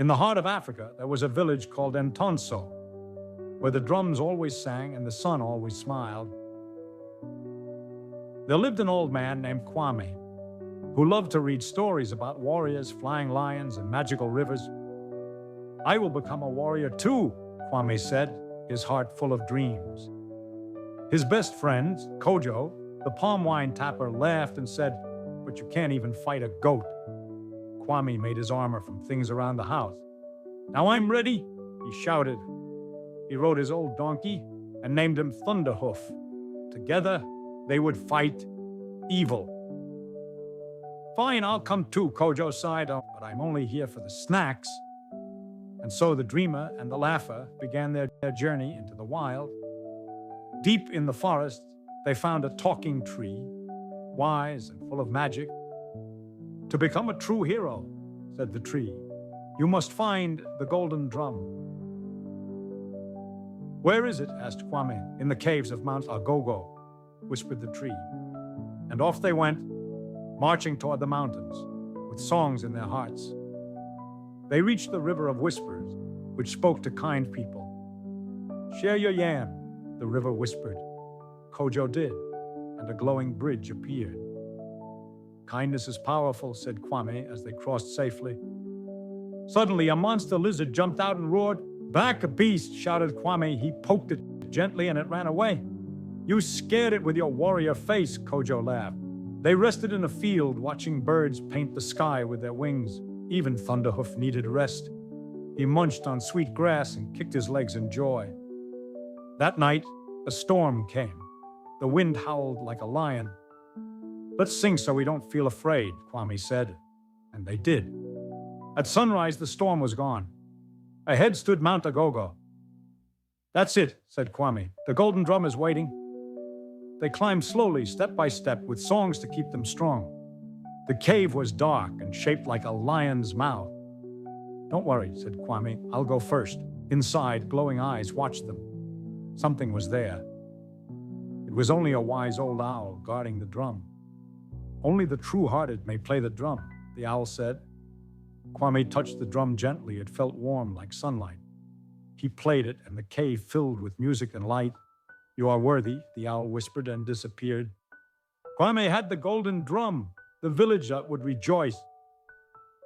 In the heart of Africa, there was a village called Ntonso, where the drums always sang and the sun always smiled. There lived an old man named Kwame, who loved to read stories about warriors, flying lions, and magical rivers. "I will become a warrior too," Kwame said, his heart full of dreams. His best friend, Kojo, the palm wine tapper, laughed and said, "But you can't even fight a goat." Kwame made his armor from things around the house. "Now I'm ready," he shouted. He rode his old donkey and named him Thunderhoof. Together, they would fight evil. "Fine, I'll come too," Kojo sighed, "but I'm only here for the snacks." And so the dreamer and the laugher began their journey into the wild. Deep in the forest, they found a talking tree, wise and full of magic. "To become a true hero," said the tree, "you must find the golden drum." "Where is it?" asked Kwame. "In the caves of Mount Agogo," whispered the tree. And off they went, marching toward the mountains, with songs in their hearts. They reached the River of Whispers, which spoke to kind people. "Share your yam," the river whispered. Kojo did, and a glowing bridge appeared. "Kindness is powerful," said Kwame as they crossed safely. Suddenly, a monster lizard jumped out and roared. "Back, a beast!" shouted Kwame. He poked it gently and it ran away. "You scared it with your warrior face," Kojo laughed. They rested in a field, watching birds paint the sky with their wings. Even Thunderhoof needed rest. He munched on sweet grass and kicked his legs in joy. That night, a storm came. The wind howled like a lion. "Let's sing so we don't feel afraid," Kwame said, and they did. At sunrise, the storm was gone. Ahead stood Mount Agogo. "That's it," said Kwame. "The golden drum is waiting." They climbed slowly, step by step, with songs to keep them strong. The cave was dark and shaped like a lion's mouth. "Don't worry," said Kwame. "I'll go first." Inside, glowing eyes watched them. Something was there. It was only a wise old owl guarding the drum. "Only the true-hearted may play the drum," the owl said. Kwame touched the drum gently. It felt warm like sunlight. He played it, and the cave filled with music and light. "You are worthy," the owl whispered and disappeared. Kwame had the golden drum. The village would rejoice.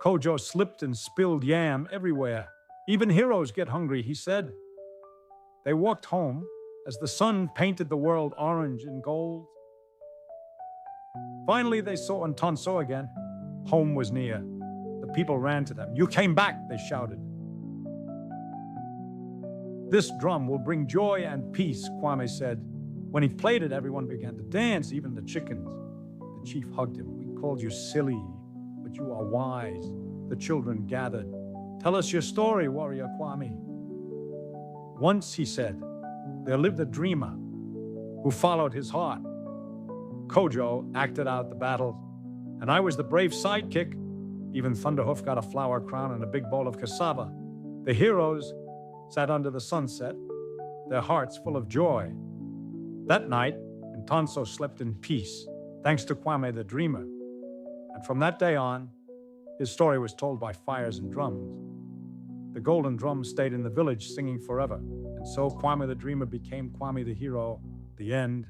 Kojo slipped and spilled yam everywhere. "Even heroes get hungry," he said. They walked home as the sun painted the world orange and gold. Finally, they saw Ntonso again. Home was near. The people ran to them. "You came back," they shouted. "This drum will bring joy and peace," Kwame said. When he played it, everyone began to dance, even the chickens. The chief hugged him. "We called you silly, but you are wise." The children gathered. "Tell us your story, warrior Kwame." "Once," he said, "there lived a dreamer who followed his heart. Kojo acted out the battles, and I was the brave sidekick. Even Thunderhoof got a flower crown and a big bowl of cassava. The heroes sat under the sunset, their hearts full of joy. That night, Ntonso slept in peace, thanks to Kwame the dreamer. And from that day on, his story was told by fires and drums. The golden drum stayed in the village singing forever. And so Kwame the dreamer became Kwame the hero. The end.